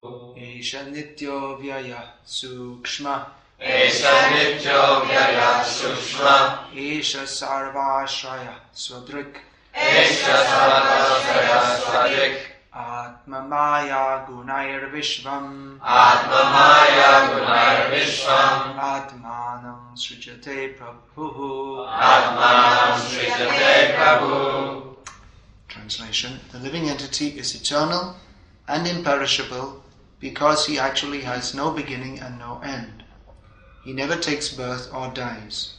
Esha nityo vyaya sukshma. Esha nityo vyaya sukshma. Esha sarvashraya swadrik. Esha sarvashraya swadrik. Atma maya gunair vishvam. Atma maya gunair vishvam. Atmanam srijate prabhu. Atmanam srijate prabhu. Translation: the living entity is eternal and imperishable because he actually has no beginning and no end. He never takes birth or dies.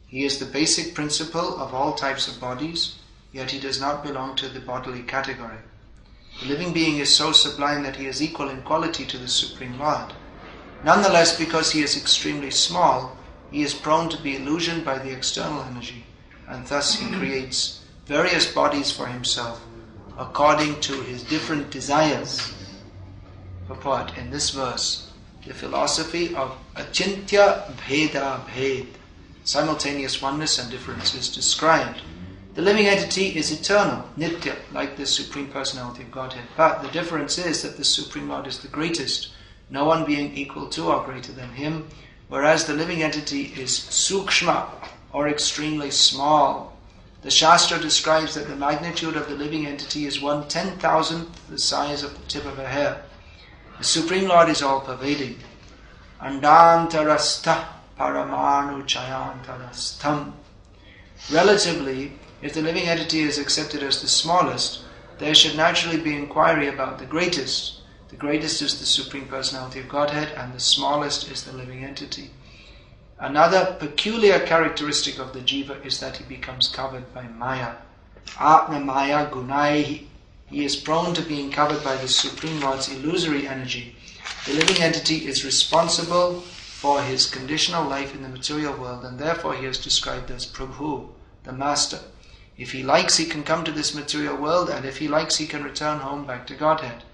He is the basic principle of all types of bodies, yet he does not belong to the bodily category. The living being is so sublime that he is equal in quality to the Supreme Lord. Nonetheless, because he is extremely small, he is prone to be illusioned by the external energy, and thus he creates various bodies for himself according to his different desires. Purport: in this verse, the philosophy of achintya bheda bhed, simultaneous oneness and difference, is described. The living entity is eternal, nitya, like the Supreme Personality of Godhead. But the difference is that the Supreme Lord is the greatest, no one being equal to or greater than him, whereas the living entity is sukshma, or extremely small. The Shastra describes that the magnitude of the living entity is 1/10,000th the size of the tip of a hair. The Supreme Lord is all-pervading. Andantarastha paramanu chayantarastham. Relatively, if the living entity is accepted as the smallest, there should naturally be inquiry about the greatest. The greatest is the Supreme Personality of Godhead, and the smallest is the living entity. Another peculiar characteristic of the jiva is that he becomes covered by maya. Atma maya gunai. He is prone to being covered by the Supreme Lord's illusory energy. The living entity is responsible for his conditional life in the material world, and therefore he is described as Prabhu, the Master. If he likes, he can come to this material world, and if he likes, he can return home back to Godhead.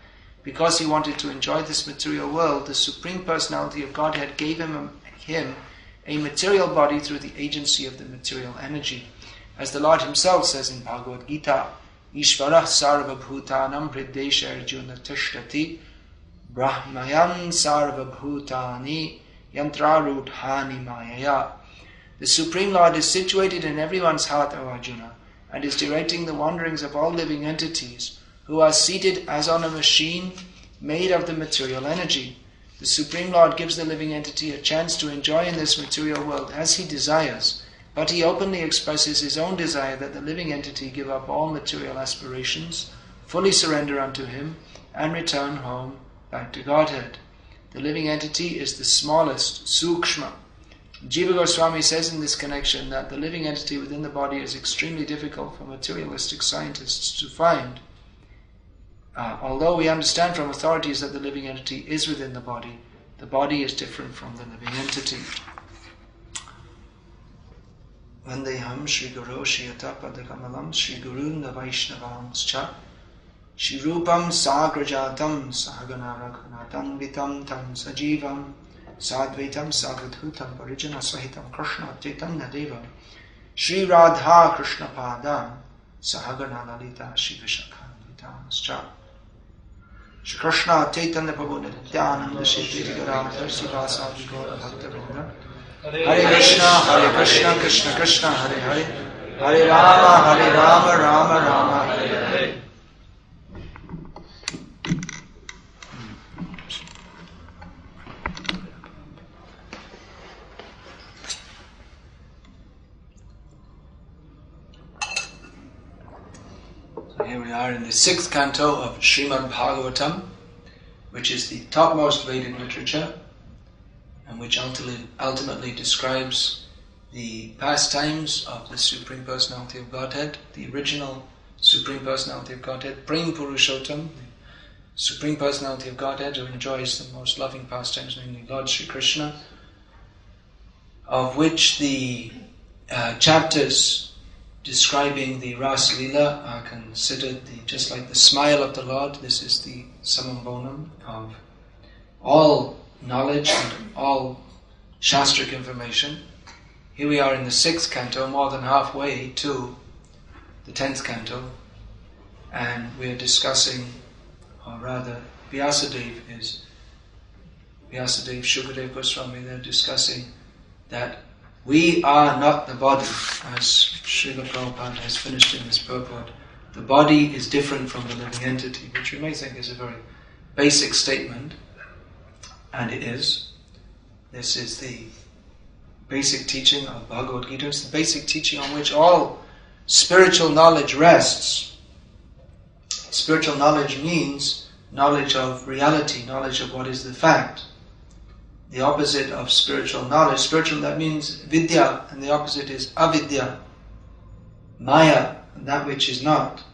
Because he wanted to enjoy this material world, the Supreme Personality of Godhead gave him a material body through the agency of the material energy. As the Lord himself says in Bhagavad Gita, Ishvara sarva bhutanam hridesha arjuna tishtati brahmayan sarva bhutani yantrarudhani mayaya. The Supreme Lord is situated in everyone's heart, O Arjuna, and is directing the wanderings of all living entities, who are seated as on a machine made of the material energy. The Supreme Lord gives the living entity a chance to enjoy in this material world as he desires, but he openly expresses his own desire that the living entity give up all material aspirations, fully surrender unto him, and return home back to Godhead. The living entity is the smallest, sukshma. Jiva Goswami says in this connection that the living entity within the body is extremely difficult for materialistic scientists to find. Although we understand from authorities that the living entity is within the body is different from the living entity. Vandeham Shri Guru Shiyata Padakamalam Shri Guruna Vaishnavamscha Shri Rupam Sagrajatam Sahagana Raghunatam Vitam Tam Sajivam Sadvaitam Savadhutam Parijana Sahitam Krishna Chaitanya Devam Shri Radha Krishna Padam Sahagana Lalita Shri Vishakhanvitamscha Shri Krishna Chaitanya Prabhu Nityananda Shri Gadadhar Sivasadi Gaura Bhakta Hare Krishna, Krishna Krishna, Hare Hare, Hare Rama, Rama Rama, Hare Hare. So here we are in the 6th canto of Srimad Bhagavatam, which is the topmost Vedic literature, and which ultimately describes the pastimes of the Supreme Personality of Godhead, the original Supreme Personality of Godhead, Prem Purushottam, the Supreme Personality of Godhead who enjoys the most loving pastimes, namely Lord Sri Krishna, of which the chapters describing the Ras Leela are considered just like the smile of the Lord. This is the summum bonum of all knowledge and all Shastric information. Here we are in the 6th canto, more than halfway to the 10th canto, and we are discussing, or rather Vyasadeva, Shukadev Goswami, they're discussing that we are not the body, as Srila Prabhupada has finished in this purport. The body is different from the living entity, which we may think is a very basic statement, and it is. This is the basic teaching of Bhagavad Gita. It's the basic teaching on which all spiritual knowledge rests. Spiritual knowledge means knowledge of reality, knowledge of what is the fact. The opposite of spiritual knowledge. Spiritual, that means vidya, and the opposite is avidya, maya, that which is not.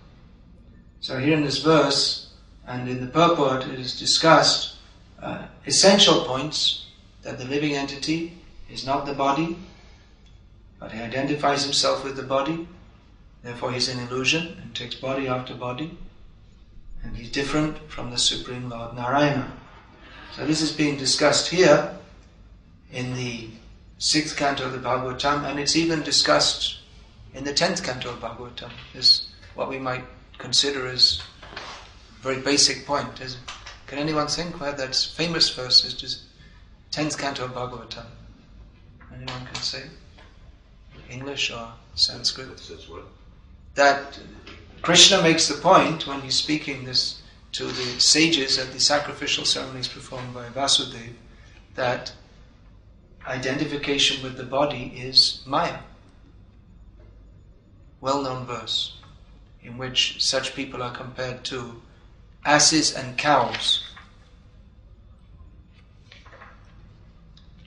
So here in this verse, and in the purport, it is discussed essential points, that the living entity is not the body, but he identifies himself with the body, therefore he's an illusion, and takes body after body, and he's different from the Supreme Lord Narayana. So this is being discussed here in the 6th canto of the Bhagavatam, and it's even discussed in the 10th canto of Bhagavatam. Is what we might consider as a very basic point. Can anyone think where that famous verse is? Just 10th canto of Bhagavatam. Anyone can say? English or Sanskrit? Says what? That Krishna makes the point when he's speaking this to the sages at the sacrificial ceremonies performed by Vasudeva, that identification with the body is Maya. Well-known verse, in which such people are compared to asses and cows.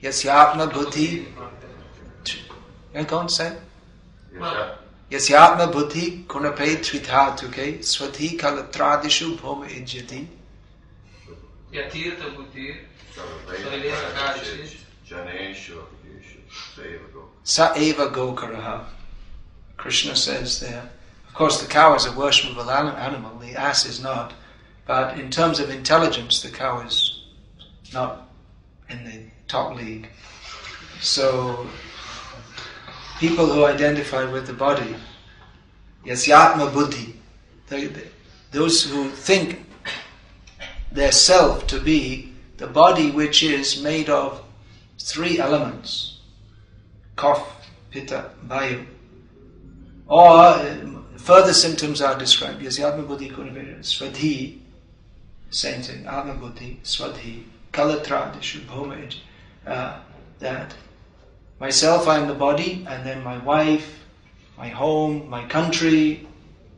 Yasyatma buddhi. Go on, say. Yasyatma buddhi kunape tridhatuke swadhi kalatradishu bhoma ijyati. Yatirtha buddhi Sa eva gokaraha. Krishna says there. Of course, the cow is a worshipable animal, the ass is not. But in terms of intelligence, the cow is not in the top league. So, people who identify with the body, yasyatma buddhi, those who think their self to be the body which is made of 3 elements, kapha, pitta, vayu. Or further symptoms are described. Yasyatma buddhi kunaveda, swadhi, same thing, atma buddhi, swadhi, kalatradishu, bhoma, that myself, I am the body, and then my wife, my home, my country,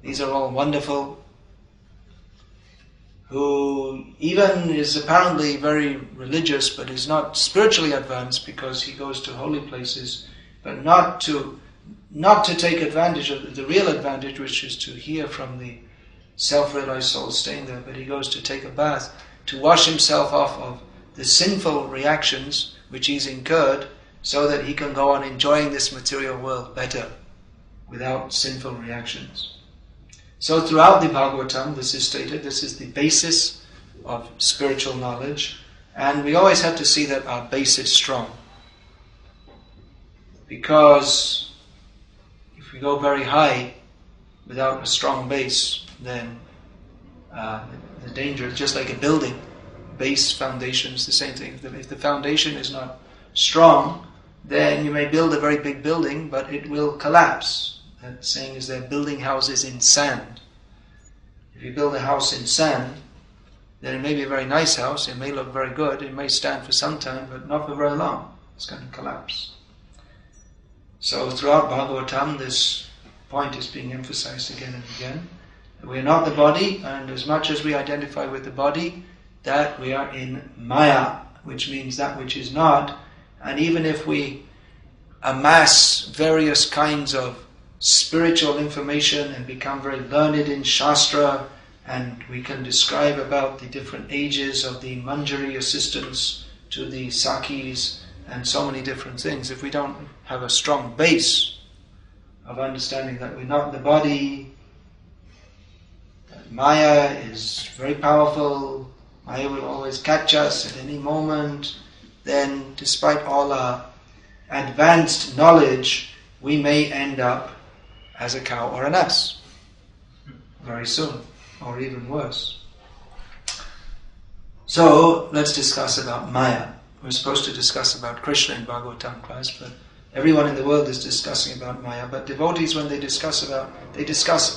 these are all wonderful. Who even is apparently very religious, but is not spiritually advanced because he goes to holy places, but not to take advantage of the real advantage, which is to hear from the self-realized soul staying there, but he goes to take a bath, to wash himself off of the sinful reactions which he's incurred, so that he can go on enjoying this material world better, without sinful reactions. So throughout the Bhagavatam, this is stated, this is the basis of spiritual knowledge, and we always have to see that our base is strong. Because if we go very high without a strong base, then the danger is just like a building. Base, foundation is the same thing. If the foundation is not strong, then you may build a very big building, but it will collapse. That saying is they're building houses in sand. If you build a house in sand, then it may be a very nice house, it may look very good, it may stand for some time, but not for very long. It's going to collapse. So throughout Bhagavatam, this point is being emphasized again and again. We are not the body, and as much as we identify with the body, that we are in Maya, which means that which is not. And even if we amass various kinds of spiritual information and become very learned in Shastra, and we can describe about the different ages of the Manjari assistants to the Sakis and so many different things, if we don't have a strong base of understanding that we're not the body, that Maya is very powerful, Maya will always catch us at any moment, then despite all our advanced knowledge, we may end up as a cow or an ass very soon, or even worse. So let's discuss about Maya. We're supposed to discuss about Krishna in Bhagavatam class, but everyone in the world is discussing about Maya. But devotees, when they discuss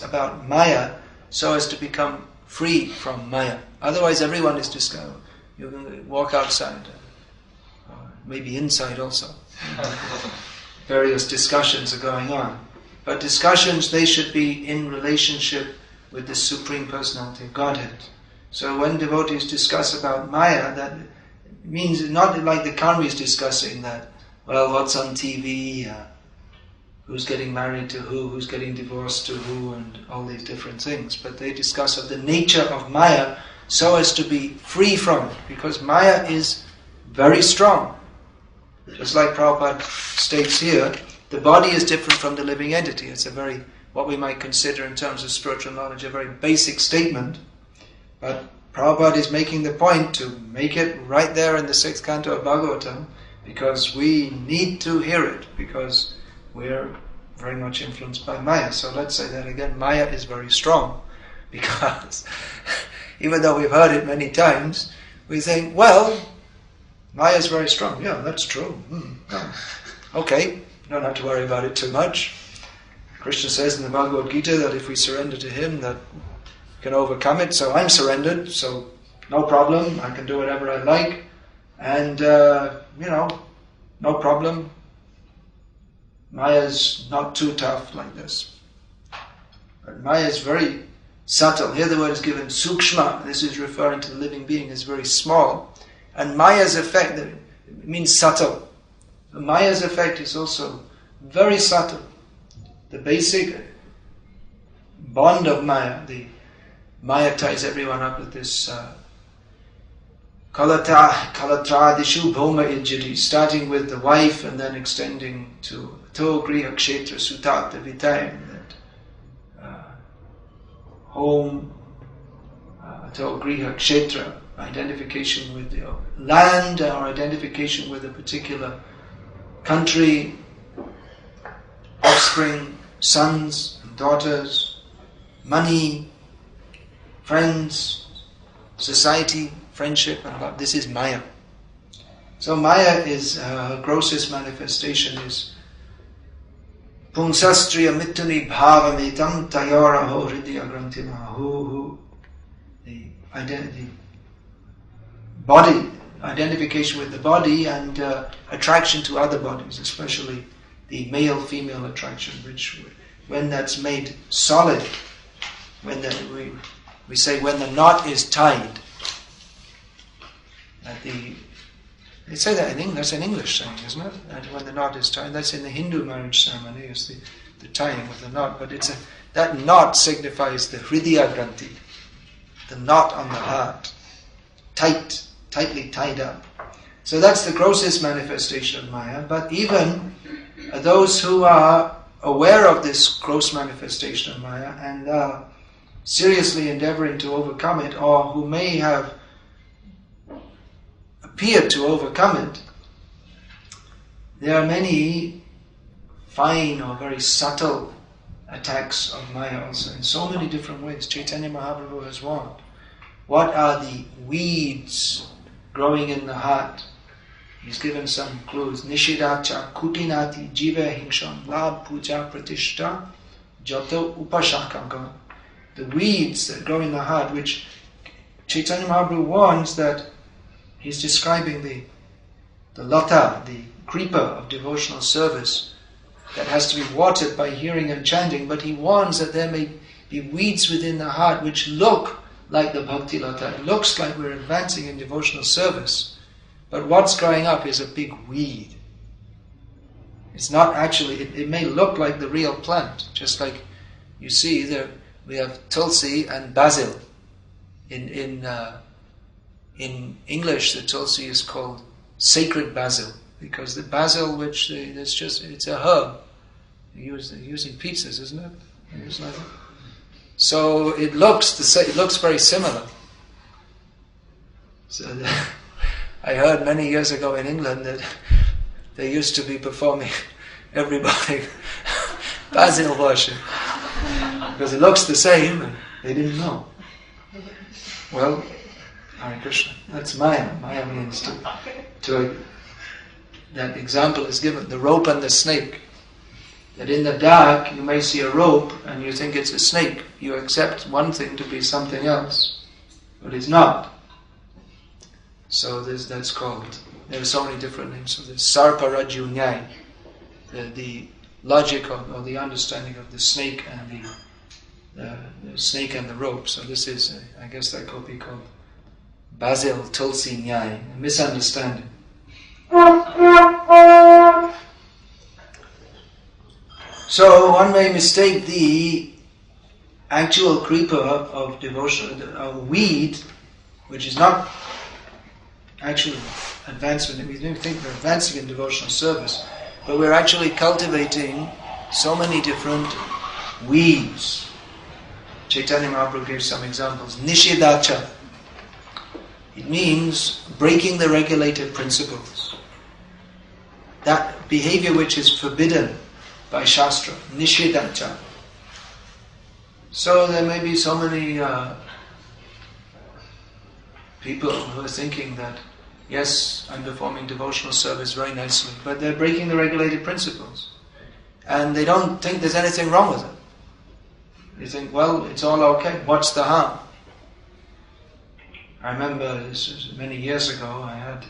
about Maya so as to become free from Maya. Otherwise, everyone is discussing. You're going to walk outside, maybe inside also. Various discussions are going on. But discussions, they should be in relationship with the Supreme Personality of Godhead. So when devotees discuss about Maya, that means not like the karmi is discussing that, well, what's on TV, who's getting married to who's getting divorced to who, and all these different things. But they discuss of the nature of Maya so as to be free from it, because Maya is very strong. Just like Prabhupada states here, the body is different from the living entity. It's a very, what we might consider in terms of spiritual knowledge, a very basic statement. But Prabhupada is making the point to make it right there in the 6th canto of Bhagavatam, because we need to hear it, because we're very much influenced by Maya. So let's say that again, Maya is very strong, because even though we've heard it many times, we think, well, Maya is very strong. Yeah, that's true. Okay, don't have to worry about it too much. Krishna says in the Bhagavad Gita that if we surrender to him, that we can overcome it. So I'm surrendered, so no problem. I can do whatever I like. And, no problem. Maya's not too tough like this. But Maya is very subtle. Here the word is given sukshma. This is referring to the living being as very small. And Maya's effect means subtle. Maya's effect is also very subtle. The basic bond of Maya, Maya ties everyone up with this kalatradishu bhoma ijjati, starting with the wife and then extending to to griha kshetra sutata vitayam, that home, to griha kshetra, identification with the land or identification with a particular country, offspring, sons and daughters, money, friends, society, friendship, and love. This is Maya. So Maya is, her grossest manifestation is Pungsastriya mituni bhavametam tayoraho hridya grantimahu. The identity, body, identification with the body, and attraction to other bodies, especially the male-female attraction, which, when that's made solid, when we say when the knot is tied, they say that in English, that's an English saying, isn't it? And when the knot is tied, that's in the Hindu marriage ceremony, is the tying of the knot. But that knot signifies the hridya granthi, the knot on the heart, tightly tied up. So that's the grossest manifestation of Maya. But even those who are aware of this gross manifestation of Maya and are seriously endeavoring to overcome it, or who may have appeared to overcome it, there are many fine or very subtle attacks of Maya also, in so many different ways. Chaitanya Mahaprabhu has warned. What are the weeds growing in the heart? He's given some clues. Nishidacha kutinati jiva hingsham lab puja pratishta jato upashakam. The weeds that grow in the heart, which Chaitanya Mahaprabhu warns that he's describing the lata, the creeper of devotional service that has to be watered by hearing and chanting, but he warns that there may be weeds within the heart which look like the bhakti lata. It looks like we're advancing in devotional service, but what's growing up is a big weed. It's not actually, it may look like the real plant, just like you see there we have tulsi and basil. In English, the tulsi is called sacred basil, because the basil, it's a herb. Using pizzas, isn't it? So it looks very similar. So I heard many years ago in England that they used to be performing everybody basil worship because it looks the same, and they didn't know. Well, Hare Krishna. That's Maya. Maya means that example is given, the rope and the snake. That in the dark you may see a rope and you think it's a snake. You accept one thing to be something else, but it's not. So that's called, there are so many different names. So there's Sarpa Raju Nyai, the logic or the understanding of the snake and the snake and the rope. So this is, I guess that could be called Basil Tulsi Nyai, a misunderstanding. So one may mistake the actual creeper of devotion, a weed, which is not actually advancement. We don't think we're advancing in devotional service, but we're actually cultivating so many different weeds. Chaitanya Mahaprabhu gave some examples. Nishidacha. It means breaking the regulated principles. That behavior which is forbidden by Shastra. Nishidacha. So there may be so many people who are thinking that, yes, I'm performing devotional service very nicely, but they're breaking the regulated principles. And they don't think there's anything wrong with it. They think, well, it's all okay, what's the harm? I remember this was many years ago, I had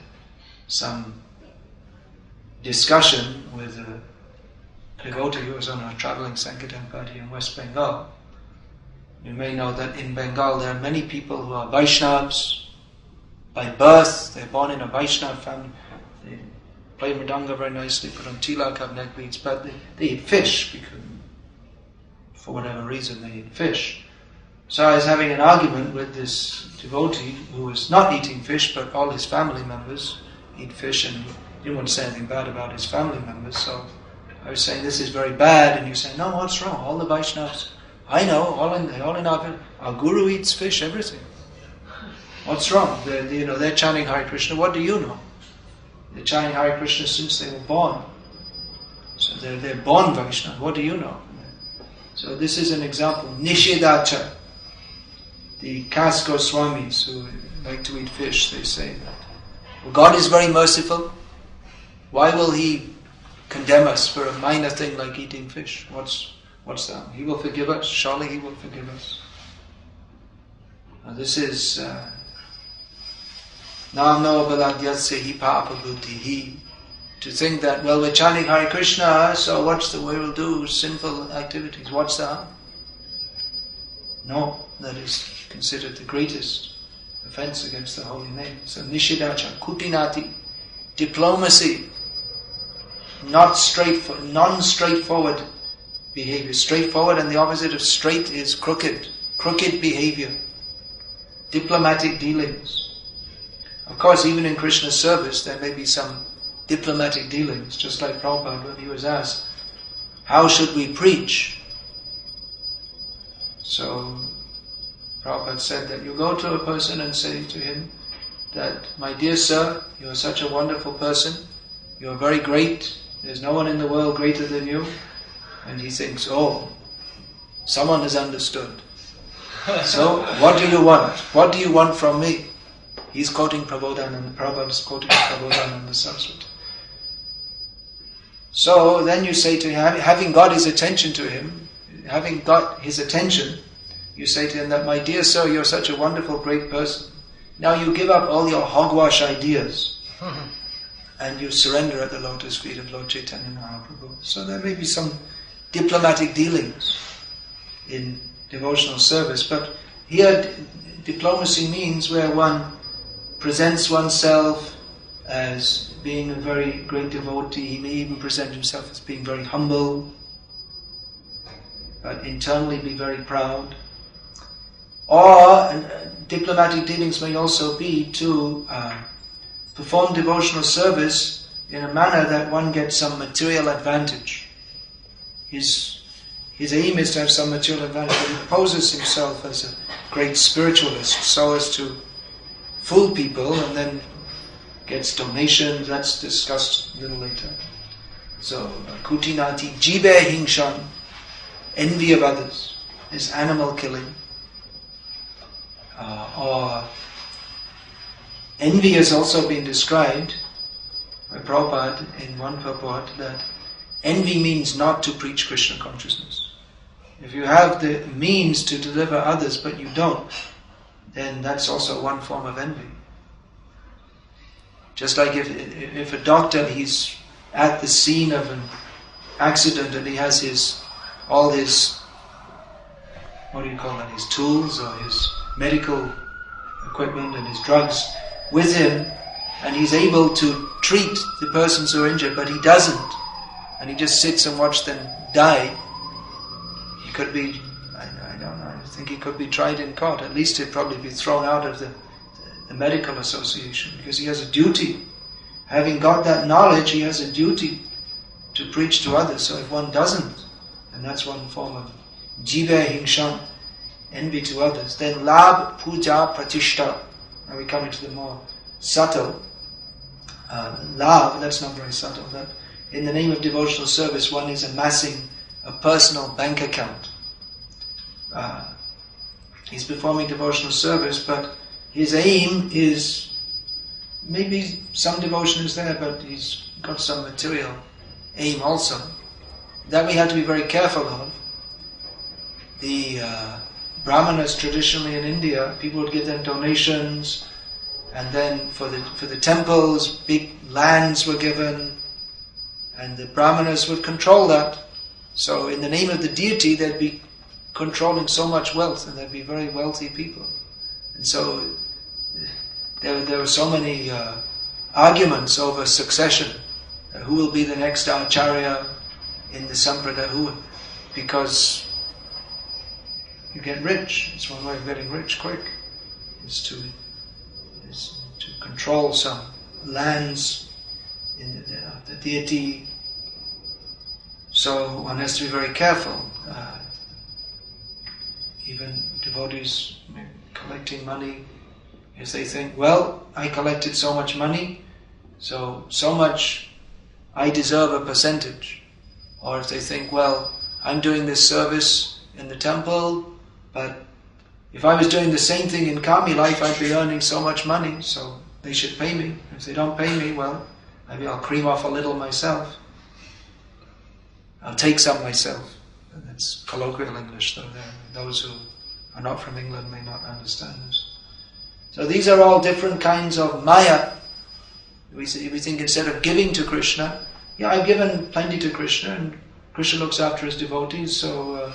some discussion with a devotee who was on a traveling Sankirtan party in West Bengal. You may know that in Bengal there are many people who are Vaishnavas. By birth, they're born in a Vaishnava family. They play mridanga very nicely, put on tilak, have neck beads, but they eat fish because, for whatever reason, they eat fish. So I was having an argument with this devotee who was not eating fish, but all his family members eat fish, and he didn't want to say anything bad about his family members. So I was saying, this is very bad, and you say, no, what's wrong? All the Vaishnavas, I know, all in our guru eats fish, everything. What's wrong? They're chanting Hare Krishna. What do you know? They're chanting Hare Krishna since they were born. So they're born Vaishnava. What do you know? So this is an example. Nishidacha. The caste Goswamis who like to eat fish, they say that, well, God is very merciful. Why will He condemn us for a minor thing like eating fish? What's that? He will forgive us. Surely He will forgive us. Now this is Nam no baladyasya hi papa buddhi. To think that, well, we're chanting Hare Krishna, so what's the way we'll do sinful activities? What's the harm? No, that is considered the greatest offense against the holy name. So nishidacha, kutinati, diplomacy, non-straightforward behavior. Straightforward, and the opposite of straight is crooked behavior. Diplomatic dealings. Of course, even in Krishna's service, there may be some diplomatic dealings, just like Prabhupada, when he was asked, how should we preach? So, Prabhupada said that you go to a person and say to him that, my dear sir, you are such a wonderful person, you are very great, there's no one in the world greater than you, and he thinks, oh, someone has understood. So, what do you want? What do you want from me? He's quoting Prabodhananda, Prabhupada is quoting Prabodhananda Saraswati. So then you say to him, having got his attention to him, you say to him that, my dear sir, you're such a wonderful, great person. Now you give up all your hogwash ideas and you surrender at the lotus feet of Lord Chaitanya Mahaprabhu. So there may be some diplomatic dealings in devotional service, but here diplomacy means where one presents oneself as being a very great devotee. He may even present himself as being very humble, but internally be very proud. Or diplomatic dealings may also be to perform devotional service in a manner that one gets some material advantage. His aim is to have some material advantage. He poses himself as a great spiritualist so as to fool people and then gets donations. That's discussed a little later. So, kutinati jibe hingshan, envy of others, is animal killing. Or Envy has also been described by Prabhupada in one purport that envy means not to preach Krishna consciousness. If you have the means to deliver others but you don't, then that's also one form of envy. Just like if a doctor, he's at the scene of an accident and he has all his tools or his medical equipment and his drugs with him, and he's able to treat the persons who are injured, but he doesn't, and he just sits and watches them die. He could be, I don't know, I think he could be tried in court. At least he'd probably be thrown out of the medical association, because he has a duty. Having got that knowledge, he has a duty to preach to others. So if one doesn't, and that's one form of jiva hingshan, envy to others. Then labh, puja, pratishta. Now we come into the more subtle. Labh, that's not very subtle. That in the name of devotional service, one is amassing a personal bank account. He's performing devotional service, but his aim is, maybe some devotion is there, but he's got some material aim also. That we have to be very careful of. The Brahmanas traditionally in India, people would give them donations, and then for the temples, big lands were given, and the Brahmanas would control that. So in the name of the deity, they'd be controlling so much wealth, and they'd be very wealthy people. And so there were so many arguments over succession. Who will be the next acharya in the sampradaya? Because you get rich. It's one way of getting rich quick. Is to control some lands in the deity. So one has to be very careful. Even devotees collecting money, if they think, well, I collected so much money, so much I deserve a percentage. Or if they think, well, I'm doing this service in the temple, but if I was doing the same thing in Kami life, I'd be earning so much money, so they should pay me. If they don't pay me, well, maybe I'll cream off a little myself. I'll take some myself. And that's colloquial English, though. Those who are not from England may not understand this. So these are all different kinds of maya. We think instead of giving to Krishna, yeah, I've given plenty to Krishna, and Krishna looks after his devotees, so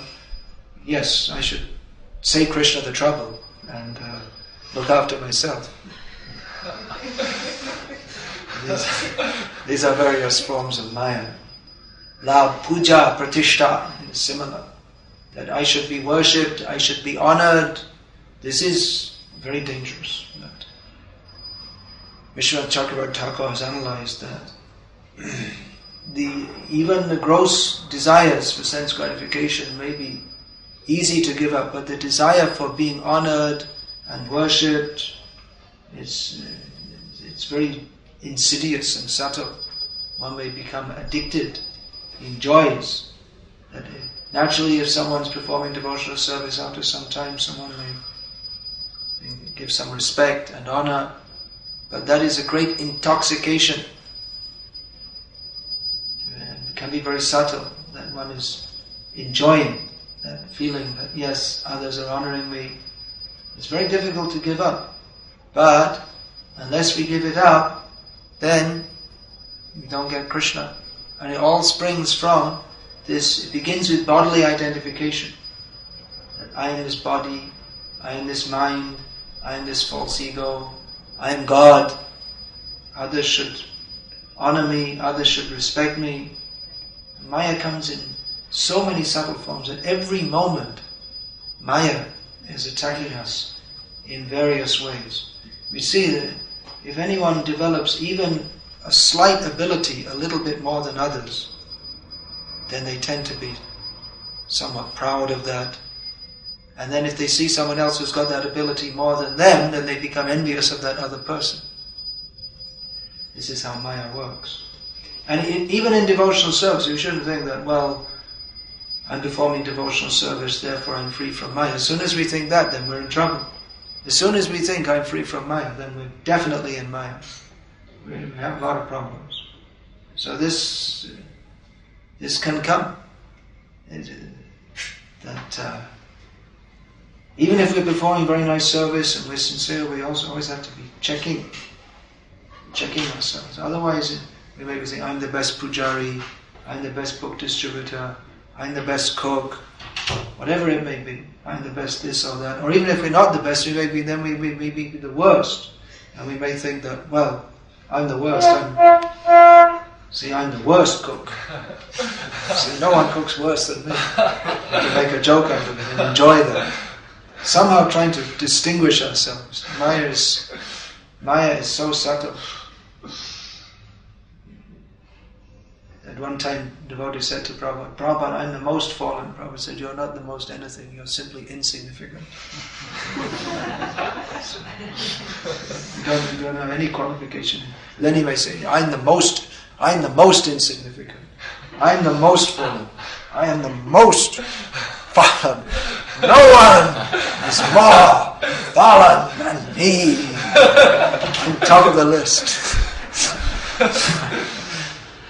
yes, I should save Krishna the trouble and look after myself. These are various forms of maya. Labh, puja, pratishta is similar. That I should be worshipped, I should be honored. This is very dangerous. Vishwanath Chakravarti Thakur has analyzed that even the gross desires for sense gratification may be easy to give up, but the desire for being honored and worshipped, it's very insidious and subtle. One may become addicted, enjoys. That naturally, if someone's performing devotional service, after some time someone may give some respect and honor, but that is a great intoxication. It can be very subtle, that one is enjoying that feeling that yes, others are honoring me. It's very difficult to give up. But unless we give it up, then we don't get Krishna. And it all springs from this, it begins with bodily identification. That I am this body, I am this mind, I am this false ego, I am God. Others should honor me, others should respect me. Maya comes in so many subtle forms. At every moment, Maya is attacking us in various ways. We see that if anyone develops even a slight ability, a little bit more than others, then they tend to be somewhat proud of that. And then if they see someone else who's got that ability more than them, then they become envious of that other person. This is how Maya works. And even in devotional service, you shouldn't think that, well, I'm performing devotional service, therefore I'm free from Maya. As soon as we think that, then we're in trouble. As soon as we think I'm free from Maya, then we're definitely in Maya. We have a lot of problems. So this can come. Even if we're performing very nice service and we're sincere, we also always have to be checking ourselves. Otherwise, we may be saying, I'm the best pujari, I'm the best book distributor, I'm the best cook, whatever it may be. I'm the best this or that. Or even if we're not the best, we may be the worst. And we may think that, well, I'm the worst. I'm the worst cook. See, no one cooks worse than me. We can make a joke out of it and enjoy that. Somehow trying to distinguish ourselves. Maya is so subtle. At one time, devotee said to Prabhupada, Prabhupada, I'm the most fallen. Prabhupada said, you're not the most anything, you're simply insignificant. You don't have any qualification. Then he may say, I'm the most insignificant. I'm the most fallen. I am the most fallen. No one is more fallen than me. On top of the list.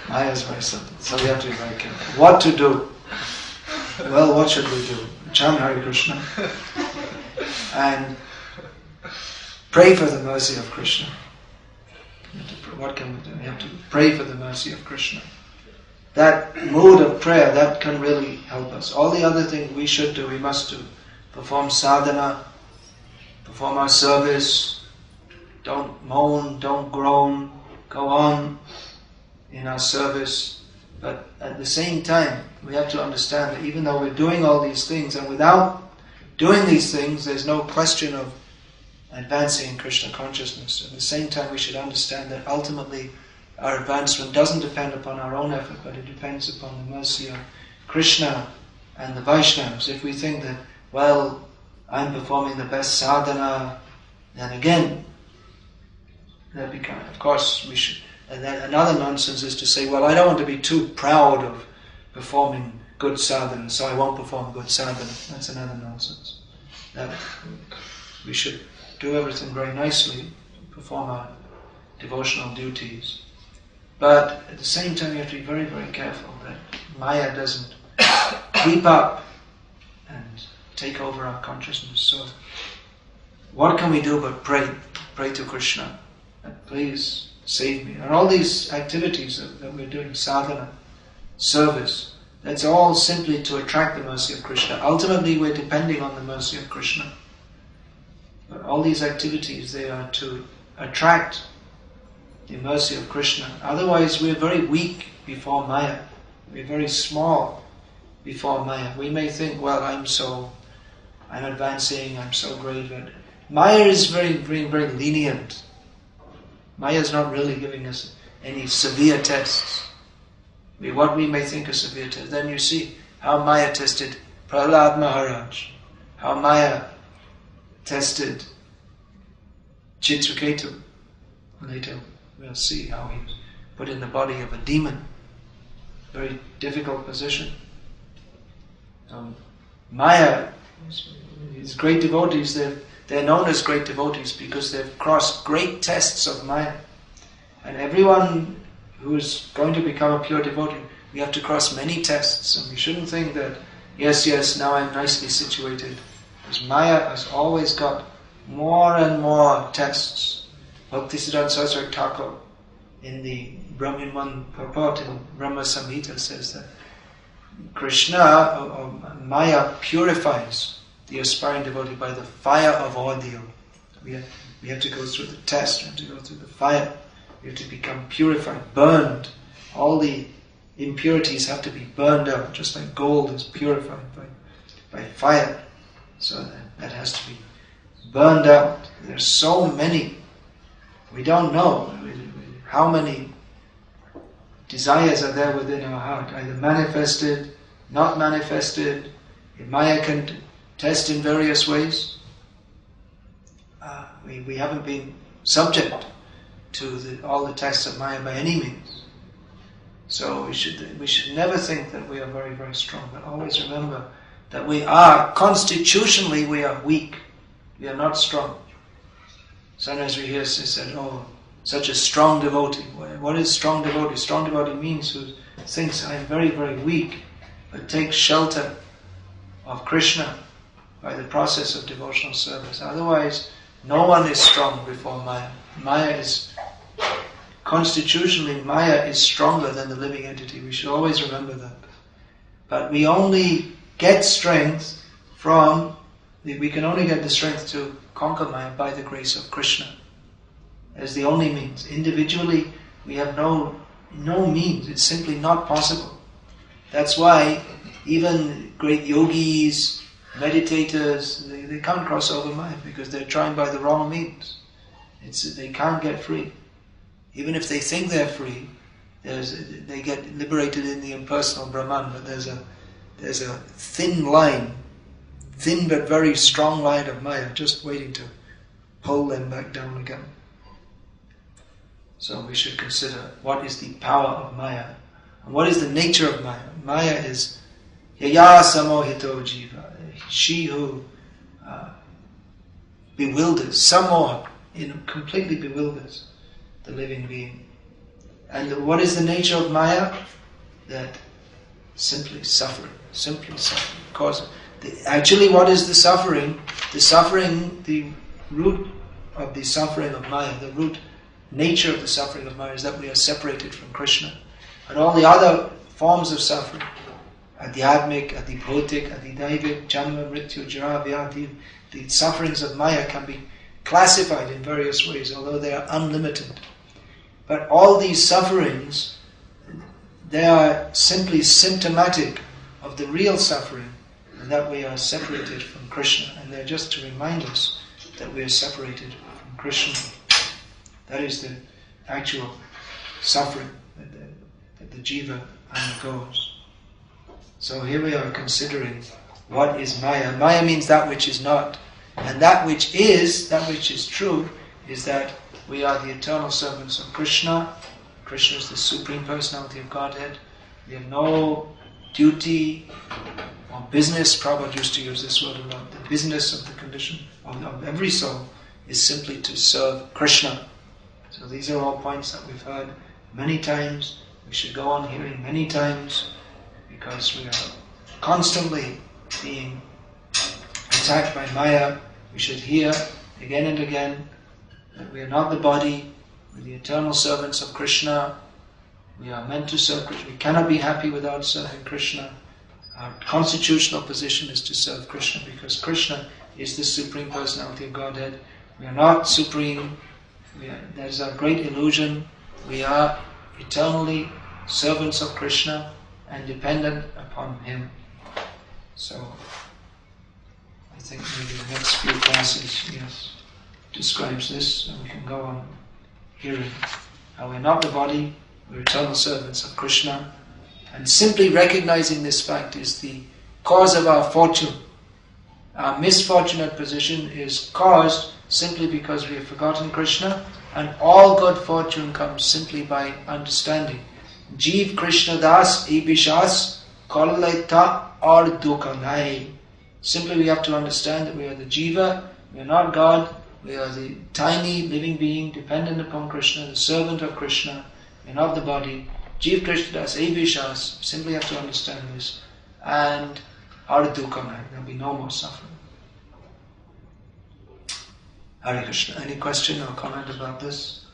Maya is very simple, so we have to be very careful. What to do? Well, what should we do? Chant Hare Krishna and pray for the mercy of Krishna. What can we do? We have to pray for the mercy of Krishna. That mood of prayer, that can really help us. All the other things we should do, we must do. Perform sadhana, perform our service, don't moan, don't groan, go on in our service. But at the same time, we have to understand that even though we're doing all these things, and without doing these things, there's no question of advancing in Krishna consciousness. At the same time, we should understand that ultimately our advancement doesn't depend upon our own effort, but it depends upon the mercy of Krishna and the Vaishnavas. If we think that, well, I'm performing the best sadhana, then again, that becomes, of course, we should. And then another nonsense is to say, well, I don't want to be too proud of performing good sadhana, so I won't perform good sadhana. That's another nonsense. That we should do everything very nicely, perform our devotional duties. But at the same time, you have to be very, very careful that Maya doesn't creep up and take over our consciousness. So, what can we do but pray? Pray to Krishna. And please save me. And all these activities that we're doing, sadhana, service, that's all simply to attract the mercy of Krishna. Ultimately, we're depending on the mercy of Krishna. But all these activities, they are to attract the mercy of Krishna. Otherwise, we're very weak before Maya. We're very small before Maya. We may think, well, I'm advancing, I'm so great. But Maya is very, very, very lenient. Maya is not really giving us any severe tests. What we may think are severe tests. Then you see how Maya tested Prahlad Maharaj, how Maya tested Chitraketu. Later we'll see how he was put in the body of a demon. Very difficult position. Maya, these great devotees, they're known as great devotees because they've crossed great tests of Maya. And everyone who is going to become a pure devotee, we have to cross many tests. And we shouldn't think that, yes, now I'm nicely situated. Because Maya has always got more and more tests. Bhaktisiddhanta Saraswati Thakur in the Brahmin purport in Brahma Samhita says that Krishna, or Maya, purifies the aspiring devotee by the fire of ordeal. We have to go through the test, we have to go through the fire, we have to become purified, burned. All the impurities have to be burned out, just like gold is purified by fire. So that has to be burned out. There's so many. We don't know how many desires are there within our heart, either manifested, not manifested. Maya can test in various ways. We haven't been subject to all the tests of Maya by any means. So we should never think that we are very, very strong, but always remember that we are, constitutionally we are weak. We are not strong. Sometimes we hear it said, oh, such a strong devotee. What is strong devotee? Strong devotee means who thinks I am very, very weak, but takes shelter of Krishna by the process of devotional service. Otherwise, no one is strong before Maya. Constitutionally, Maya is stronger than the living entity. We should always remember that. But we only get strength we can only get the strength to conquer Maya by the grace of Krishna. As the only means. Individually, we have no means. It's simply not possible. That's why even great yogis, meditators, they can't cross over Maya because they're trying by the wrong means. They can't get free. Even if they think they're free, they get liberated in the impersonal Brahman, but there's a thin line, thin but very strong line of Maya just waiting to pull them back down again. So we should consider what is the power of Maya and what is the nature of Maya. Maya is Yaya Samohito Jiva, she who bewilders, samoha, completely bewilders the living being. And what is the nature of Maya? That simply suffering. Because actually what is the suffering? The root of the suffering of Maya, the root nature of the suffering of Maya is that we are separated from Krishna. And all the other forms of suffering, adhyatmic, adhibhotik, adhidaivik, janma, mrityu, jara, vyadhi, the sufferings of Maya can be classified in various ways, although they are unlimited. But all these sufferings, they are simply symptomatic of the real suffering, and that we are separated from Krishna. And they're just to remind us that we are separated from Krishna. That is the actual suffering that the jiva undergoes. So here we are considering what is Maya. Maya means that which is not. And that which is true, is that we are the eternal servants of Krishna. Krishna is the Supreme Personality of Godhead. We have no duty or business. Prabhupada used to use this word a lot. The business of the condition of every soul is simply to serve Krishna. So these are all points that we've heard many times. We should go on hearing many times because we are constantly being attacked by Maya. We should hear again and again that we are not the body, we're the eternal servants of Krishna. We are meant to serve Krishna. We cannot be happy without serving Krishna. Our constitutional position is to serve Krishna because Krishna is the Supreme Personality of Godhead. We are not supreme. That is our great illusion. We are eternally servants of Krishna and dependent upon Him. So, I think maybe the next few classes, describes this, and we can go on hearing how we're not the body, we're eternal servants of Krishna, and simply recognizing this fact is the cause of our fortune. Our misfortunate position is caused simply because we have forgotten Krishna, and all good fortune comes simply by understanding. Jeev Krishna Das Ibishas Kaleta or Dukanai. Simply we have to understand that we are the jiva, we are not God, we are the tiny living being dependent upon Krishna, the servant of Krishna, we are not the body. Jeev Krishna Das Ibishas, simply have to understand this. And Ar Dukanai, there will be no more suffering. Hare Krishna. Any question or comment about this?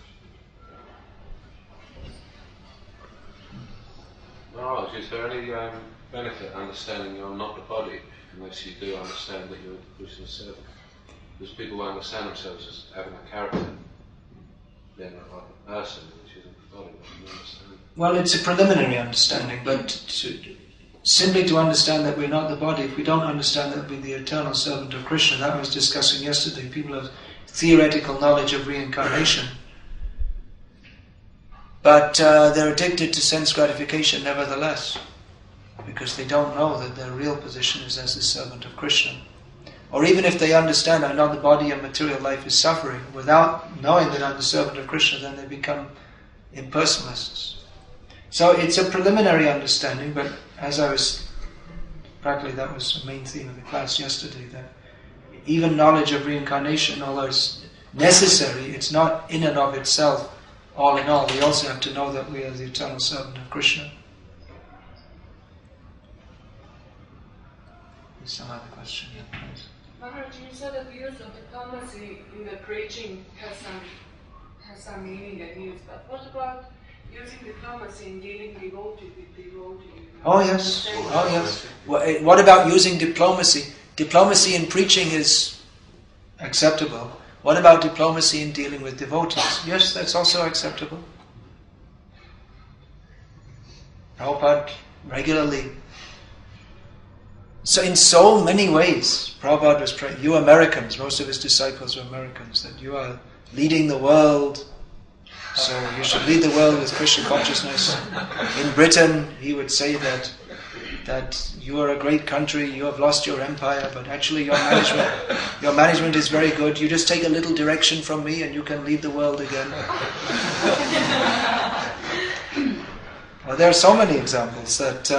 Maharaj, is there any benefit understanding you're not the body unless you do understand that you're Krishna's servant? Because people will understand themselves as having a character, they're not like a person, which isn't the body. Well, it's a preliminary understanding, but simply to understand that we're not the body, if we don't understand that we're the eternal servant of Krishna, that I was discussing yesterday. People have theoretical knowledge of reincarnation, but they're addicted to sense gratification nevertheless, because they don't know that their real position is as the servant of Krishna. Or even if they understand I know the body and material life is suffering, without knowing that I'm the servant of Krishna, then they become impersonalists. So it's a preliminary understanding, but practically that was the main theme of the class yesterday, that even knowledge of reincarnation, although it's necessary. It's not in and of itself, all in all. We also have to know that we are the eternal servant of Krishna. There's some other question here, please. Maharaj, you said that the use of diplomacy in the preaching has some meaning and use, but what about using diplomacy in dealing devotee with devotee? Oh yes. What about using diplomacy? Diplomacy in preaching is acceptable. What about diplomacy in dealing with devotees? Yes, that's also acceptable. Prabhupada regularly. So in so many ways, Prabhupada was praying. You Americans, most of his disciples were Americans, that you are leading the world, so you should lead the world with Krishna consciousness. In Britain, he would say that you are a great country, you have lost your empire, but actually your management is very good. You just take a little direction from me and you can lead the world again. Well, there are so many examples that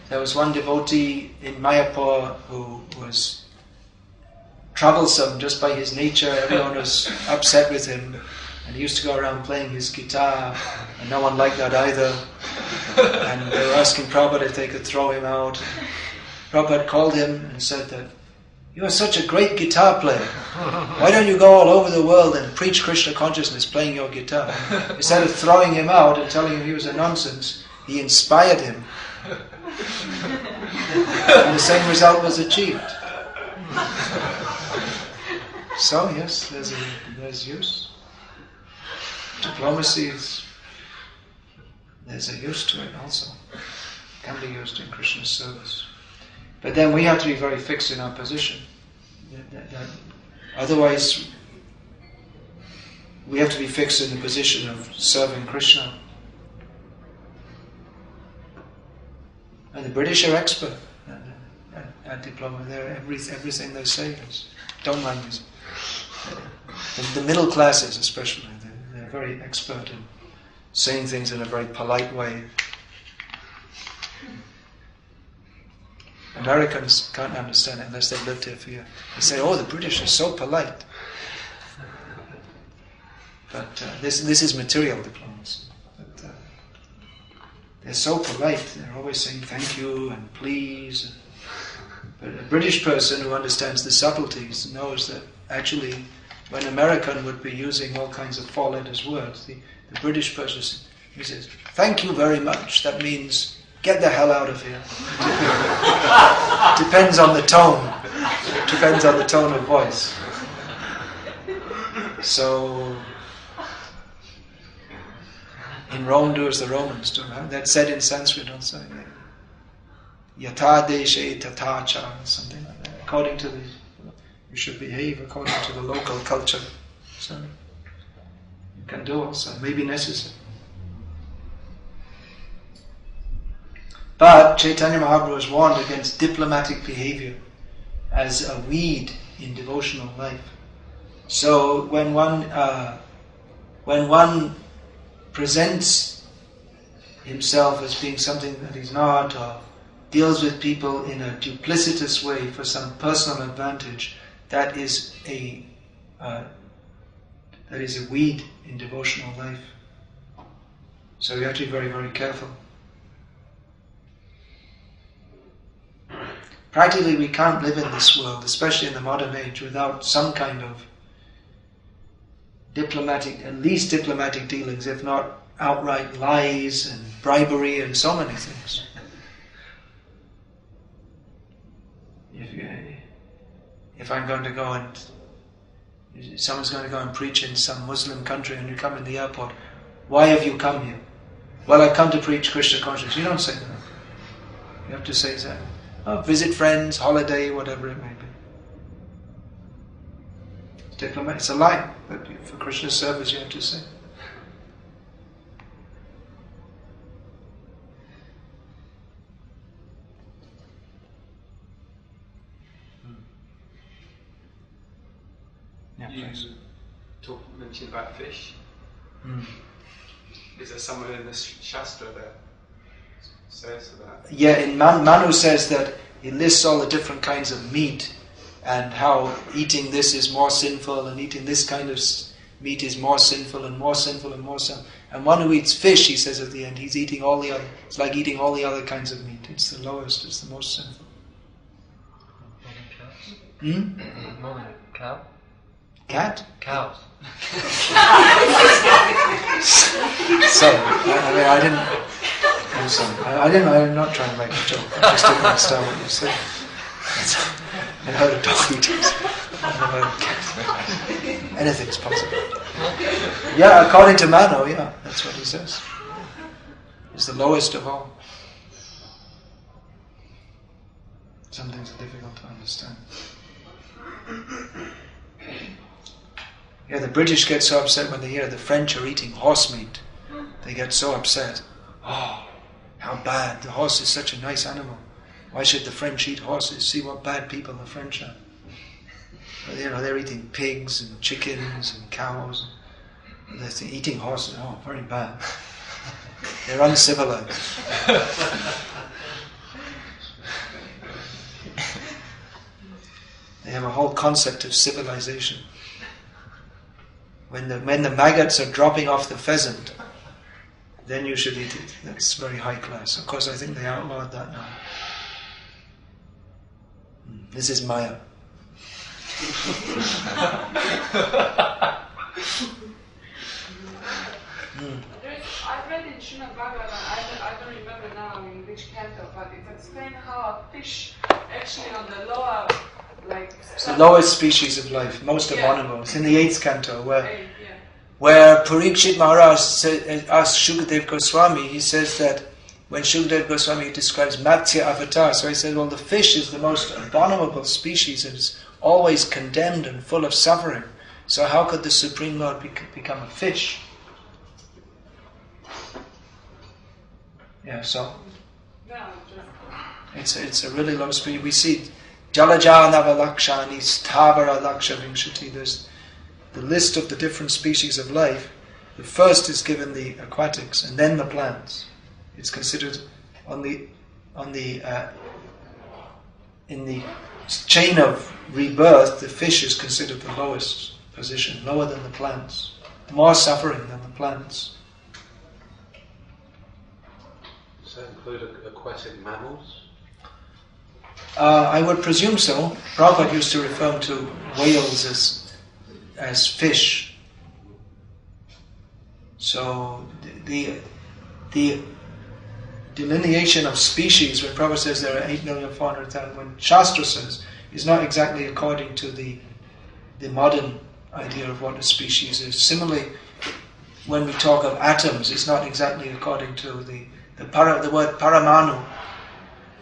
there was one devotee in Mayapur who was troublesome just by his nature. Everyone was upset with him, and he used to go around playing his guitar, and no one liked that either. And they were asking Prabhupada if they could throw him out. Prabhupada called him and said that, you are such a great guitar player. Why don't you go all over the world and preach Krishna consciousness playing your guitar? Instead of throwing him out and telling him he was a nonsense, he inspired him. And the same result was achieved. So yes, there's use. Diplomacy there's a use to it also. It can be used in Krishna's service. But then we have to be very fixed in our position. Otherwise, we have to be fixed in the position of serving Krishna. And the British are expert at diplomacy. Everything they say is, don't mind this. The middle classes especially, they're very expert in saying things in a very polite way. Americans can't understand it unless they've lived here for years. They say, oh, the British are so polite. But this is material diplomacy. But, they're so polite. They're always saying thank you and please. But a British person who understands the subtleties knows that actually when an American would be using all kinds of four-letters words, the British person, he says, thank you very much. That means get the hell out of here. Depends on the tone. Depends on the tone of voice. So, in Rome do as the Romans do. That's said in Sanskrit also. Yata deshe tatacha, something like that. According to you should behave according to the local culture. So, you can do also. May be necessary. But Chaitanya Mahaprabhu was warned against diplomatic behavior as a weed in devotional life. So when one presents himself as being something that he's not, or deals with people in a duplicitous way for some personal advantage, that is a weed in devotional life. So we have to be very, very careful. Practically, we can't live in this world, especially in the modern age, without some kind of at least diplomatic dealings, if not outright lies and bribery and so many things. If I'm going to go and someone's going to go and preach in some Muslim country and you come in the airport, why have you come here? Well, I've come to preach Krishna consciousness. You don't say that. You have to say that. Visit friends, holiday, whatever it may be. It's diplomatic. It's a lie, but for Krishna's service you have to say. Yeah, you mentioned about fish. Is there somewhere in the Shastra that says that? Yeah, in Manu says that he lists all the different kinds of meat and how eating this is more sinful, and eating this kind of meat is more sinful and more sinful and more sinful. And one who eats fish, he says at the end, he's eating all the other. It's like eating all the other kinds of meat. It's the lowest. It's the most sinful. More than cow. Cat? Cows. Sorry, I didn't. I'm sorry. I'm not trying to make a joke. I just didn't understand what you said. I heard a dog eating. I've never heard a cat. Anything's possible. Yeah, according to Mano, yeah, that's what he says. It's the lowest of all. Some things are difficult to understand. Yeah, the British get so upset when they hear the French are eating horse meat. They get so upset. Oh, how bad. The horse is such a nice animal. Why should the French eat horses? See what bad people the French are. But, they're eating pigs and chickens and cows. They're eating horses. Oh, very bad. They're uncivilized. They have a whole concept of civilization. When the maggots are dropping off the pheasant, then you should eat it. That's very high class. Of course, I think they outlawed that now. This is Maya. I read in Srimad Bhagavatam, I don't remember now in which canto, but it explains how a fish actually on the lower, it's the lowest species of life, most abominable. It's in the 8th canto where Parikshit Maharaj asked Shukadev Goswami, he says that when Shukadev Goswami describes Matsya Avatar, so he said, well, the fish is the most abominable species and is always condemned and full of suffering. So how could the Supreme Lord become a fish? Yeah, so it's a really low species. We see Jalajanava Lakshani, Stavara Laksha Vimshati. There's the list of the different species of life. The first is given the aquatics and then the plants. It's considered in the chain of rebirth, the fish is considered the lowest position, lower than the plants, more suffering than the plants. Does that include aquatic mammals? I would presume so. Prabhupada used to refer to whales as fish. So the delineation of species, when Prabhupada says there are 8,400,000, when Shastra says, is not exactly according to the modern idea of what a species is. Similarly, when we talk of atoms, it's not exactly according to the word paramanu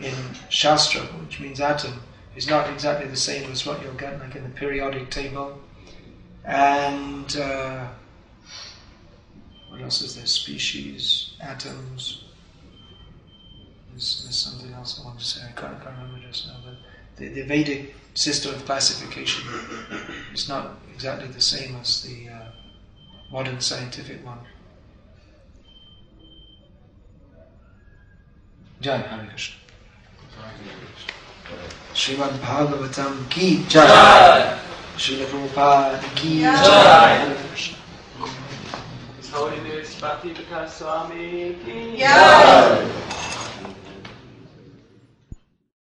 in Shastra, which means atom, is not exactly the same as what you'll get like in the periodic table. And what else is there? Species, atoms. There's something else I want to say. I can't remember just now. But the Vedic system of classification is not exactly the same as the modern scientific one. Jai Hare Krishna. Srimad Bhagavatam ki Jai. Srila Prabhupada ki Jai. Hare Krishna. His Holiness Bhakti Vikas Swami ki Jai.